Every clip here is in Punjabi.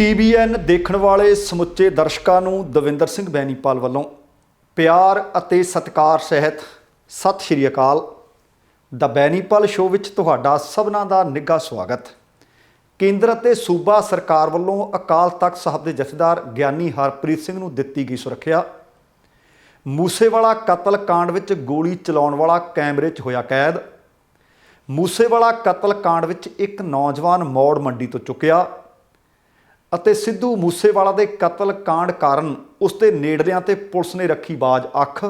TVN ਦੇਖਣ ਵਾਲੇ ਸਮੁੱਚੇ ਦਰਸ਼ਕਾਂ ਨੂੰ ਦਵਿੰਦਰ ਸਿੰਘ ਬੈਨੀਪਾਲ ਵੱਲੋਂ ਪਿਆਰ ਅਤੇ ਸਤਿਕਾਰ ਸਹਿਤ ਸਤਿ ਸ਼੍ਰੀ ਅਕਾਲ। ਦਾ ਬੈਨੀਪਾਲ ਸ਼ੋਅ ਵਿੱਚ ਤੁਹਾਡਾ ਸਭਨਾਂ ਦਾ ਨਿੱਘਾ ਸਵਾਗਤ। ਕੇਂਦਰ ਅਤੇ ਸੂਬਾ ਸਰਕਾਰ ਵੱਲੋਂ ਅਕਾਲ ਤਖਤ ਸਾਹਿਬ ਦੇ ਜਥੇਦਾਰ ਗਿਆਨੀ ਹਰਪ੍ਰੀਤ ਸਿੰਘ ਨੂੰ ਦਿੱਤੀ ਗਈ ਸੁਰੱਖਿਆ। ਮੂਸੇਵਾਲਾ ਕਤਲ ਕਾਂਡ ਵਿੱਚ ਗੋਲੀ ਚਲਾਉਣ ਵਾਲਾ ਕੈਮਰੇ 'ਚ ਹੋਇਆ ਕੈਦ। ਮੂਸੇਵਾਲਾ ਕਤਲ ਕਾਂਡ ਵਿੱਚ ਇੱਕ ਨੌਜਵਾਨ ਮੌੜ ਮੰਡੀ ਤੋਂ ਚੁੱਕਿਆ ਅਤੇ ਸਿੱਧੂ ਮੂਸੇਵਾਲਾ ਦੇ ਕਤਲ ਕਾਂਡ ਕਾਰਨ ਉਸ ਦੇ ਨੇੜਲਿਆਂ ਤੇ ਪੁਲਿਸ ਨੇ ਰੱਖੀ ਬਾਜ਼ ਅੱਖ।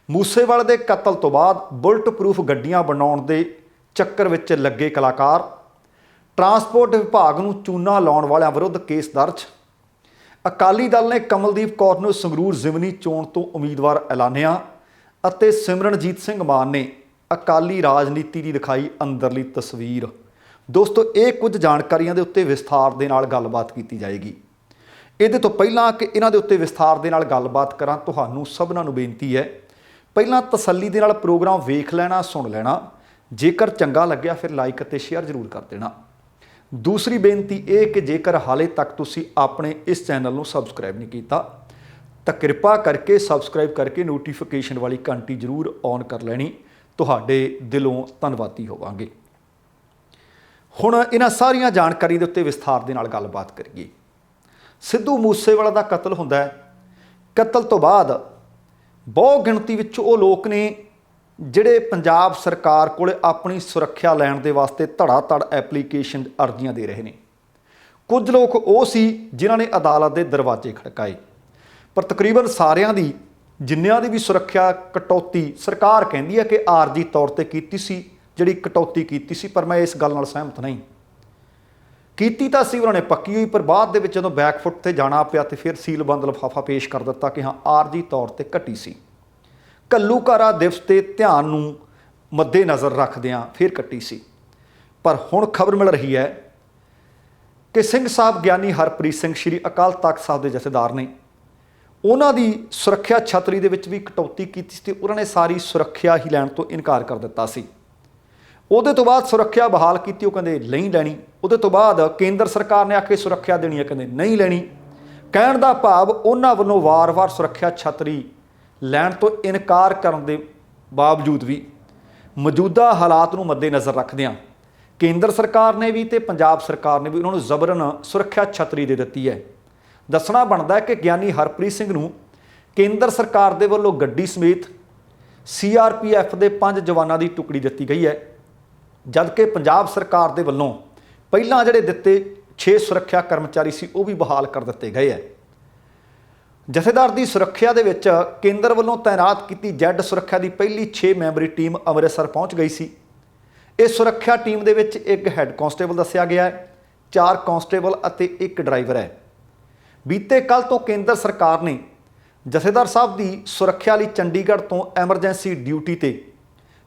ਮੂਸੇਵਾਲੇ ਦੇ ਕਤਲ ਤੋਂ ਬਾਅਦ ਬੁਲਟ ਪ੍ਰੂਫ ਗੱਡੀਆਂ ਬਣਾਉਣ ਦੇ ਚੱਕਰ ਵਿੱਚ ਲੱਗੇ ਕਲਾਕਾਰ। ਟਰਾਂਸਪੋਰਟ ਵਿਭਾਗ ਨੂੰ ਚੂਨਾ ਲਾਉਣ ਵਾਲਿਆਂ ਵਿਰੁੱਧ ਕੇਸ ਦਰਜ। ਅਕਾਲੀ ਦਲ ਨੇ ਕਮਲਦੀਪ ਕੌਰ ਨੂੰ ਸੰਗਰੂਰ ਜ਼ਿਮਨੀ ਚੋਣ ਤੋਂ ਉਮੀਦਵਾਰ ਐਲਾਨਿਆ ਅਤੇ ਸਿਮਰਨਜੀਤ ਸਿੰਘ ਮਾਨ ਨੇ ਅਕਾਲੀ ਰਾਜਨੀਤੀ ਦੀ ਦਿਖਾਈ ਅੰਦਰਲੀ ਤਸਵੀਰ। ਦੋਸਤੋ, ਇਹ ਕੁਝ ਜਾਣਕਾਰੀਆਂ ਦੇ ਉੱਤੇ ਵਿਸਥਾਰ ਦੇ ਨਾਲ ਗੱਲਬਾਤ ਕੀਤੀ ਜਾਏਗੀ। ਇਹਦੇ ਤੋਂ ਪਹਿਲਾਂ ਕਿ ਇਹਨਾਂ ਦੇ ਉੱਤੇ ਵਿਸਥਾਰ ਦੇ ਨਾਲ ਗੱਲਬਾਤ ਕਰਾਂ, ਤੁਹਾਨੂੰ ਸਭਨਾਂ ਨੂੰ ਬੇਨਤੀ ਹੈ, ਪਹਿਲਾਂ ਤਸੱਲੀ ਦੇ ਨਾਲ ਪ੍ਰੋਗਰਾਮ ਵੇਖ ਲੈਣਾ, ਸੁਣ ਲੈਣਾ। ਜੇਕਰ ਚੰਗਾ ਲੱਗਿਆ ਫਿਰ ਲਾਈਕ ਅਤੇ ਸ਼ੇਅਰ ਜ਼ਰੂਰ ਕਰ ਦੇਣਾ। ਦੂਸਰੀ ਬੇਨਤੀ ਇਹ ਕਿ ਜੇਕਰ ਹਾਲੇ ਤੱਕ ਤੁਸੀਂ ਆਪਣੇ ਇਸ ਚੈਨਲ ਨੂੰ ਸਬਸਕ੍ਰਾਈਬ ਨਹੀਂ ਕੀਤਾ ਤਾਂ ਕਿਰਪਾ ਕਰਕੇ ਸਬਸਕ੍ਰਾਈਬ ਕਰਕੇ ਨੋਟੀਫਿਕੇਸ਼ਨ ਵਾਲੀ ਘੰਟੀ ਜ਼ਰੂਰ ਔਨ ਕਰ ਲੈਣੀ। ਤੁਹਾਡੇ ਦਿਲੋਂ ਧੰਨਵਾਦੀ ਹੋਵਾਂਗੇ। ਹੁਣ ਇਹਨਾਂ ਸਾਰੀਆਂ ਜਾਣਕਾਰੀ ਦੇ ਉੱਤੇ ਵਿਸਥਾਰ ਦੇ ਨਾਲ ਗੱਲਬਾਤ ਕਰੀਏ। ਸਿੱਧੂ ਮੂਸੇਵਾਲਾ ਦਾ ਕਤਲ ਹੁੰਦਾ ਹੈ। ਕਤਲ ਤੋਂ ਬਾਅਦ ਬਹੁ ਗਿਣਤੀ ਵਿੱਚ ਉਹ ਲੋਕ ਨੇ ਜਿਹੜੇ ਪੰਜਾਬ ਸਰਕਾਰ ਕੋਲ ਆਪਣੀ ਸੁਰੱਖਿਆ ਲੈਣ ਦੇ ਵਾਸਤੇ ਧੜਾ ਧੜ ਐਪਲੀਕੇਸ਼ਨ ਅਰਜ਼ੀਆਂ ਦੇ ਰਹੇ ਨੇ। ਕੁਝ ਲੋਕ ਉਹ ਸੀ ਜਿਨ੍ਹਾਂ ਨੇ ਅਦਾਲਤ ਦੇ ਦਰਵਾਜ਼ੇ ਖੜਕਾਏ, ਪਰ ਤਕਰੀਬਨ ਸਾਰਿਆਂ ਦੀ, ਜਿੰਨਿਆਂ ਦੀ ਵੀ ਸੁਰੱਖਿਆ ਕਟੌਤੀ ਸਰਕਾਰ ਕਹਿੰਦੀ ਹੈ ਕਿ ਆਰਜੀ ਤੌਰ ਤੇ ਕੀਤੀ ਸੀ, ਜਿਹੜੀ ਕਟੌਤੀ ਕੀਤੀ ਸੀ, ਪਰ ਮੈਂ ਇਸ ਗੱਲ ਨਾਲ ਸਹਿਮਤ ਨਹੀਂ। ਕੀਤੀ ਤਾਂ ਸੀ ਉਹਨਾਂ ਨੇ ਪੱਕੀ ਹੋਈ, ਪਰ ਬਾਅਦ ਦੇ ਵਿੱਚ ਜਦੋਂ ਬੈਕਫੁੱਟ ਤੇ ਜਾਣਾ ਪਿਆ ਤੇ ਫਿਰ ਸੀਲਬੰਦ ਲਿਫਾਫਾ ਪੇਸ਼ ਕਰ ਦਿੱਤਾ ਕਿ ਹਾਂ ਆਰਜੀ ਤੌਰ ਤੇ ਘਟੀ ਸੀ। ਘੱਲੂਘਾਰਾ ਦਿਵਸ ਤੇ ਧਿਆਨ ਨੂੰ ਮੱਦੇ ਨਜ਼ਰ ਰੱਖਦਿਆਂ ਫਿਰ ਕੱਟੀ ਸੀ। ਪਰ ਹੁਣ ਖਬਰ ਮਿਲ ਰਹੀ ਹੈ ਕਿ ਸਿੰਘ ਸਾਹਿਬ ਗਿਆਨੀ ਹਰਪ੍ਰੀਤ ਸਿੰਘ ਸ਼੍ਰੀ ਅਕਾਲ ਤਖਤ ਸਾਹਿਬ ਦੇ ਜਥੇਦਾਰ ਨੇ ਉਹਨਾਂ ਦੀ ਸੁਰੱਖਿਆ ਛਤਰੀ ਦੇ ਵਿੱਚ ਵੀ ਕਟੌਤੀ ਕੀਤੀ ਸੀ ਤੇ ਉਹਨਾਂ ਨੇ ਸਾਰੀ ਸੁਰੱਖਿਆ ਹੀ ਲੈਣ ਤੋਂ ਇਨਕਾਰ ਕਰ ਦਿੱਤਾ ਸੀ। ਉਹਦੇ ਤੋਂ ਬਾਅਦ ਸੁਰੱਖਿਆ ਬਹਾਲ ਕੀਤੀ, ਉਹ ਕਹਿੰਦੇ ਨਹੀਂ ਲੈਣੀ। ਉਹਦੇ ਤੋਂ ਬਾਅਦ ਕੇਂਦਰ ਸਰਕਾਰ ਨੇ ਆ ਕੇ ਸੁਰੱਖਿਆ ਦੇਣੀ ਹੈ, ਕਹਿੰਦੇ ਨਹੀਂ ਲੈਣੀ। ਕਹਿਣ ਦਾ ਭਾਵ ਉਹਨਾਂ ਵੱਲੋਂ ਵਾਰ-ਵਾਰ ਸੁਰੱਖਿਆ ਛਤਰੀ ਲੈਣ ਤੋਂ ਇਨਕਾਰ ਕਰਨ ਦੇ ਬਾਵਜੂਦ ਵੀ ਮੌਜੂਦਾ ਹਾਲਾਤ ਨੂੰ ਮੱਦੇਨਜ਼ਰ ਰੱਖਦਿਆਂ ਕੇਂਦਰ ਸਰਕਾਰ ਨੇ ਵੀ ਤੇ ਪੰਜਾਬ ਸਰਕਾਰ ਨੇ ਵੀ ਉਹਨਾਂ ਨੂੰ ਜ਼ਬਰਨ ਸੁਰੱਖਿਆ ਛਤਰੀ ਦੇ ਦਿੱਤੀ ਹੈ। ਦੱਸਣਾ ਬਣਦਾ ਹੈ ਕਿ ਗਿਆਨੀ ਹਰਪ੍ਰੀਤ ਸਿੰਘ ਨੂੰ ਕੇਂਦਰ ਸਰਕਾਰ ਦੇ ਵੱਲੋਂ ਗੱਡੀ ਸਮੇਤ CRPF ਦੇ 5 ਜਵਾਨਾਂ ਦੀ ਟੁਕੜੀ ਦਿੱਤੀ ਗਈ ਹੈ, ਜਦਕਿ ਪੰਜਾਬ ਸਰਕਾਰ ਦੇ ਵੱਲੋਂ ਪਹਿਲਾਂ ਜਿਹੜੇ ਦਿੱਤੇ 6 ਸੁਰੱਖਿਆ ਕਰਮਚਾਰੀ ਸੀ ਉਹ ਵੀ ਬਹਾਲ ਕਰ ਦਿੱਤੇ ਗਏ ਹੈ। ਜਥੇਦਾਰ ਦੀ ਸੁਰੱਖਿਆ ਦੇ ਵਿੱਚ ਕੇਂਦਰ ਵੱਲੋਂ ਤਾਇਨਾਤ ਕੀਤੀ ਜੈੱਡ ਸੁਰੱਖਿਆ ਦੀ ਪਹਿਲੀ 6 ਮੈਂਬਰੀ ਟੀਮ ਅੰਮ੍ਰਿਤਸਰ ਪਹੁੰਚ ਗਈ ਸੀ। ਇਸ ਸੁਰੱਖਿਆ ਟੀਮ ਦੇ ਵਿੱਚ ਇੱਕ ਹੈੱਡ ਕਾਂਸਟੇਬਲ ਦੱਸਿਆ ਗਿਆ ਹੈ, 4 ਕਾਂਸਟੇਬਲ ਅਤੇ 1 ਡਰਾਈਵਰ ਹੈ। ਬੀਤੇ ਕੱਲ੍ਹ ਤੋਂ ਕੇਂਦਰ ਸਰਕਾਰ ਨੇ ਜਥੇਦਾਰ ਸਾਹਿਬ ਦੀ ਸੁਰੱਖਿਆ ਲਈ ਚੰਡੀਗੜ੍ਹ ਤੋਂ ਐਮਰਜੈਂਸੀ ਡਿਊਟੀ ਤੇ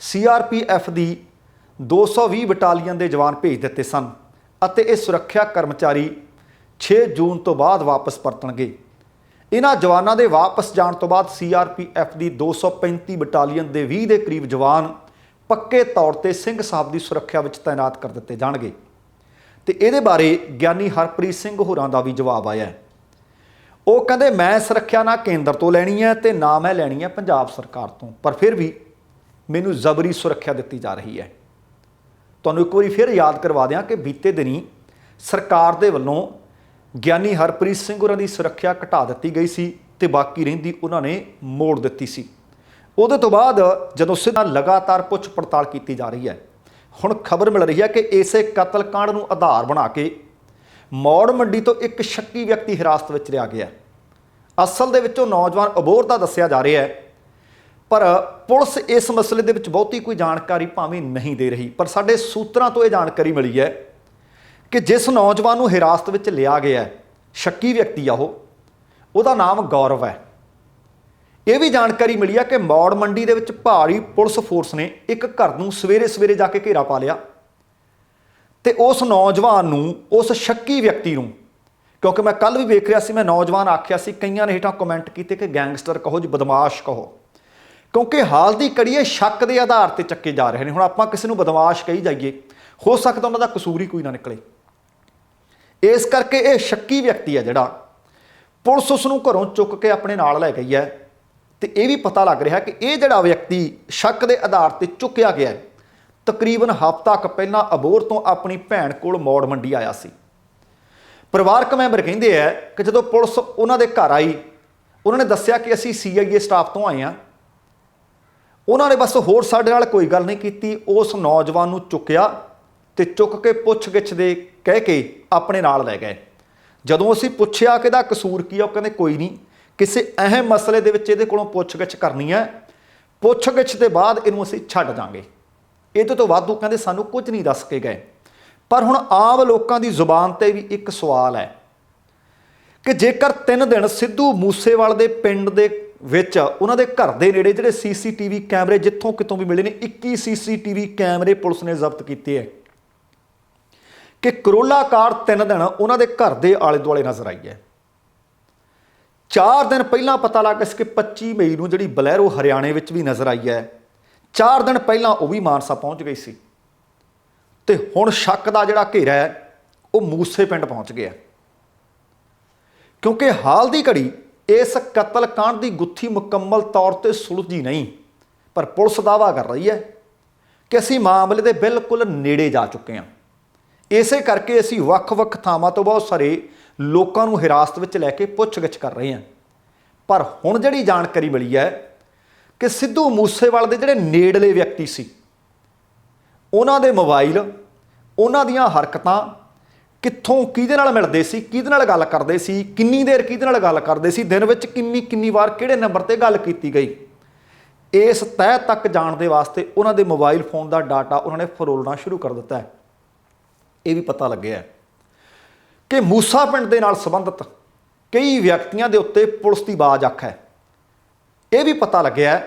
CRPF ਦੀ 220 ਬਟਾਲੀਅਨ ਦੇ ਜਵਾਨ ਭੇਜ ਦਿੱਤੇ ਸਨ ਅਤੇ ਇਹ ਸੁਰੱਖਿਆ ਕਰਮਚਾਰੀ 6 ਜੂਨ ਤੋਂ ਬਾਅਦ ਵਾਪਸ ਪਰਤਣਗੇ। ਇਹਨਾਂ ਜਵਾਨਾਂ ਦੇ ਵਾਪਸ ਜਾਣ ਤੋਂ ਬਾਅਦ CRPF ਦੀ 235 ਬਟਾਲੀਅਨ ਦੇ 20 ਦੇ ਕਰੀਬ ਜਵਾਨ ਪੱਕੇ ਤੌਰ ਤੇ ਸਿੰਘ ਸਾਹਿਬ ਦੀ ਸੁਰੱਖਿਆ ਵਿੱਚ ਤਾਇਨਾਤ ਕਰ ਦਿੱਤੇ ਜਾਣਗੇ। ਤੇ ਇਹਦੇ ਬਾਰੇ ਗਿਆਨੀ ਹਰਪ੍ਰੀਤ ਸਿੰਘ ਹੋਰਾਂ ਦਾ ਵੀ ਜਵਾਬ ਆਇਆ। ਉਹ ਕਹਿੰਦੇ ਮੈਂ ਸੁਰੱਖਿਆ ਨਾ ਕੇਂਦਰ ਤੋਂ ਲੈਣੀ ਹੈ ਤੇ ਨਾ ਮੈਂ ਲੈਣੀ ਹੈ ਪੰਜਾਬ ਸਰਕਾਰ ਤੋਂ, ਪਰ ਫਿਰ ਵੀ ਮੈਨੂੰ ਜ਼ਬਰੀ ਸੁਰੱਖਿਆ ਦਿੱਤੀ ਜਾ ਰਹੀ ਹੈ। ਤੁਹਾਨੂੰ ਇੱਕ ਵਾਰੀ ਫਿਰ ਯਾਦ ਕਰਵਾ ਦਿਆਂ ਕਿ ਬੀਤੇ ਦਿਨੀ ਸਰਕਾਰ ਦੇ ਵੱਲੋਂ ਗਿਆਨੀ ਹਰਪ੍ਰੀਤ ਸਿੰਘ ਹੋਰਾਂ ਦੀ ਸੁਰੱਖਿਆ ਘਟਾ ਦਿੱਤੀ ਗਈ ਸੀ ਤੇ ਬਾਕੀ ਰਹਿੰਦੀ ਉਹਨਾਂ ਨੇ ਮੋੜ ਦਿੱਤੀ ਸੀ। ਉਹਦੇ ਤੋਂ ਬਾਅਦ ਜਦੋਂ ਸਿੱਧਾ ਲਗਾਤਾਰ ਪੁੱਛ ਪੜਤਾਲ ਕੀਤੀ ਜਾ ਰਹੀ ਹੈ, ਹੁਣ ਖਬਰ ਮਿਲ ਰਹੀ ਹੈ ਕਿ ਇਸੇ ਕਤਲ ਕਾਂਡ ਨੂੰ ਆਧਾਰ ਬਣਾ ਕੇ ਮੌੜ ਮੰਡੀ ਤੋਂ ਇੱਕ ਸ਼ੱਕੀ ਵਿਅਕਤੀ ਹਿਰਾਸਤ ਵਿੱਚ ਲਿਆ ਗਿਆ। ਅਸਲ ਦੇ ਵਿੱਚ ਉਹ ਨੌਜਵਾਨ ਅਬੋਹਰ ਦਾ ਦੱਸਿਆ ਜਾ ਰਿਹਾ ਹੈ, ਪਰ ਪੁਲਿਸ ਇਸ ਮਸਲੇ ਦੇ ਵਿੱਚ ਬਹੁਤੀ ਕੋਈ ਜਾਣਕਾਰੀ ਭਾਵੇਂ ਨਹੀਂ ਦੇ ਰਹੀ। ਪਰ ਸਾਡੇ ਸੂਤਰਾਂ ਤੋਂ ਇਹ ਜਾਣਕਾਰੀ ਮਿਲੀ ਹੈ ਕਿ ਜਿਸ ਨੌਜਵਾਨ ਨੂੰ ਹਿਰਾਸਤ ਵਿੱਚ ਲਿਆ ਗਿਆ, ਸ਼ੱਕੀ ਵਿਅਕਤੀ ਆ ਉਹਦਾ ਨਾਮ ਗੌਰਵ ਹੈ। ਇਹ ਵੀ ਜਾਣਕਾਰੀ ਮਿਲੀ ਹੈ ਕਿ ਮੌੜ ਮੰਡੀ ਦੇ ਵਿੱਚ ਭਾਰੀ ਪੁਲਿਸ ਫੋਰਸ ਨੇ ਇੱਕ ਘਰ ਨੂੰ ਸਵੇਰੇ ਜਾ ਕੇ ਘੇਰਾ ਪਾ ਲਿਆ ਤੇ ਉਸ ਨੌਜਵਾਨ ਨੂੰ, ਉਸ ਸ਼ੱਕੀ ਵਿਅਕਤੀ ਨੂੰ, ਕਿਉਂਕਿ ਮੈਂ ਕੱਲ੍ਹ ਵੀ ਵੇਖ ਰਿਹਾ ਸੀ, ਮੈਂ ਨੌਜਵਾਨ ਆਖਿਆ ਸੀ, ਕਈਆਂ ਨੇ ਹੇਠਾਂ ਕਮੈਂਟ ਕੀਤੇ ਕਿ ਗੈਂਗਸਟਰ ਕਹੋ ਜੀ, ਬਦਮਾਸ਼ ਕਹੋ, ਕਿਉਂਕਿ ਹਾਲ ਦੀ ਘੜੀ ਇਹ ਸ਼ੱਕ ਦੇ ਆਧਾਰ ਤੇ ਚੱਕੇ ਜਾ ਰਹੇ ਨੇ। ਹੁਣ ਆਪਾਂ ਕਿਸੇ ਨੂੰ ਬਦਮਾਸ਼ ਕਹੀ ਜਾਈਏ, ਹੋ ਸਕਦਾ ਉਹਨਾਂ ਦਾ ਕਸੂਰ ਹੀ ਕੋਈ ਨਾ ਨਿਕਲੇ। इस करके ये शक्की व्यक्ति है जिहड़ा पुलिस उसनूं घरों चुक के अपने नाल लै गई है। तो यह भी पता लग रहा कि यह जिहड़ा व्यक्ति शक के आधार पर चुक्या गया है, तकरीबन हफ्ता क पहलां अबोहर तो अपनी भैन कोल मौड़ मंडी आया सी। परिवारक मैंबर कहते हैं कि जदों पुलिस उन्होंने घर आई, उन्होंने दस्सिया कि असीं CIA स्टाफ तो आए हैं। उन्होंने बस होर साडे नाल कोई गल नहीं की, उस नौजवान नूं चुक्या ते चुक के पुछ गिछ दे कह के अपने नाल लै गए। जदों असीं पुछया कि इहदा कसूर की है, वो कहंदे कोई नहीं, किसी अहम मसले दे विच इहदे कोलों पुछ गिछ करनी है, पुछ गिछ दे बाद इहनूं असीं छड्ड जांगे। इहदे तो वाधू कहंदे सानूं कुछ नहीं दस के गए। पर हुण आम लोकां दी जुबान ते भी एक सवाल है कि जेकर 3 दिन सिद्धू मूसेवाल दे पिंड दे विच उन्हां दे घर दे नेड़े जिहड़े CCTV कैमरे जिੱਥੋਂ कितों भी मिले ने, 21 CCTV कैमरे पुलिस ने जब्त कीते है कि करोला कार 3 दिन उन्हां दे घर दे आले दुआले नज़र आई है। 4 दिन पहलां पता लग गया कि 25 मई नूं जिहड़ी बलैरो हरियाणे विच भी नज़र आई है। 4 दिन पहलां वो भी मानसा पहुँच गई सी ते हुण शक दा जिहड़ा घेरा है वो मूसे पिंड पहुँच गया, क्योंकि हाल दी घड़ी इस कतल कांड की गुत्थी मुकम्मल तौर पर सुलझी नहीं। पर पुलिस दावा कर रही है कि असीं मामले के बिल्कुल नेड़े जा चुके हैं। इसे करके असीं वख-वख थावां तो बहुत सारे लोगों नूं हिरासत विच लैके पुछ गिछ कर रहे हैं। पर हुण जिहड़ी जानकारी मिली है कि सिद्धू मूसेवाल दे जिहड़े नेड़ले व्यक्ति सी, उन्हां दे मोबाइल, उन्हां दीयां हरकतां, कित्थों किहदे नाल मिलदे सी, किहदे नाल गल करदे सी, किन्नी देर किहदे नाल गल करदे सी, दिन विच किन्नी वार किहड़े नंबर ते गल कीती गई, इस तह तक जाणदे वास्ते उन्हां दे मोबाइल फोन का डाटा उन्होंने फरोलना शुरू कर दिता है। ये भी पता लग्या है कि मूसा पिंड दे नाल संबंधित कई व्यक्तियों के उत्ते पुलिस की बाज अख है। यह भी पता लग्या है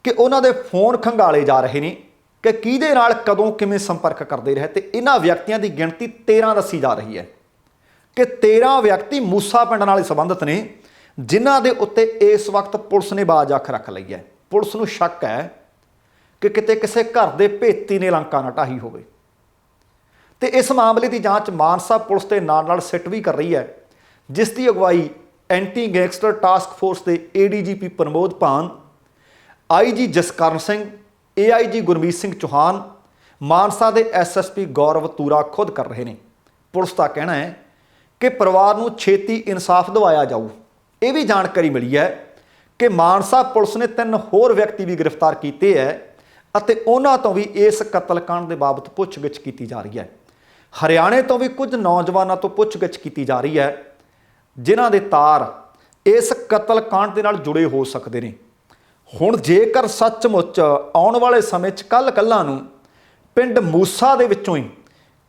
कि उन्हां दे फोन खंगाले जा रहे हैं कि किहदे नाल कदों किवें संपर्क करते रहे। तो इन्हां व्यक्तियों की गिणती 13 दसी जा रही है कि 13 व्यक्ति मूसा पिंड नाल संबंधित ने, जिन्हां दे उत्ते इस वक्त पुलिस ने बाज अख रख लई है। पुलिस नूं शक है कि किते किसी घर के भेती ने लंका ना ढाही होवे। तो इस मामले की जांच मानसा पुलिस के नाल सिट भी कर रही है, जिसकी अगवाई एंटी गैंगस्टर टास्क फोर्स के ADGP प्रमोद भान, IG जसकरण सिंह, AIG गुरमीत सिंह चौहान, मानसा के SSP गौरव तूरा खुद कर रहे हैं। पुलिस का कहना है कि परिवार को छेती इंसाफ दिवाया जाऊ। ये भी जानकारी मिली है कि मानसा पुलिस ने 3 होर व्यक्ति भी गिरफ्तार किए हैं और उन्होंने तो भी इस कतलकांड के बाबत पुछगिछ की जा रही है। हरियाणे तो भी कुछ नौजवानों तो पुछगिछ की जा रही है, जिन्हां दे तार इस कतलकांड के नाल जुड़े हो सकते हैं। हुण जेकर सचमुच आने वाले समय कल कल्लां नूं पिंड मूसा दे विचों ही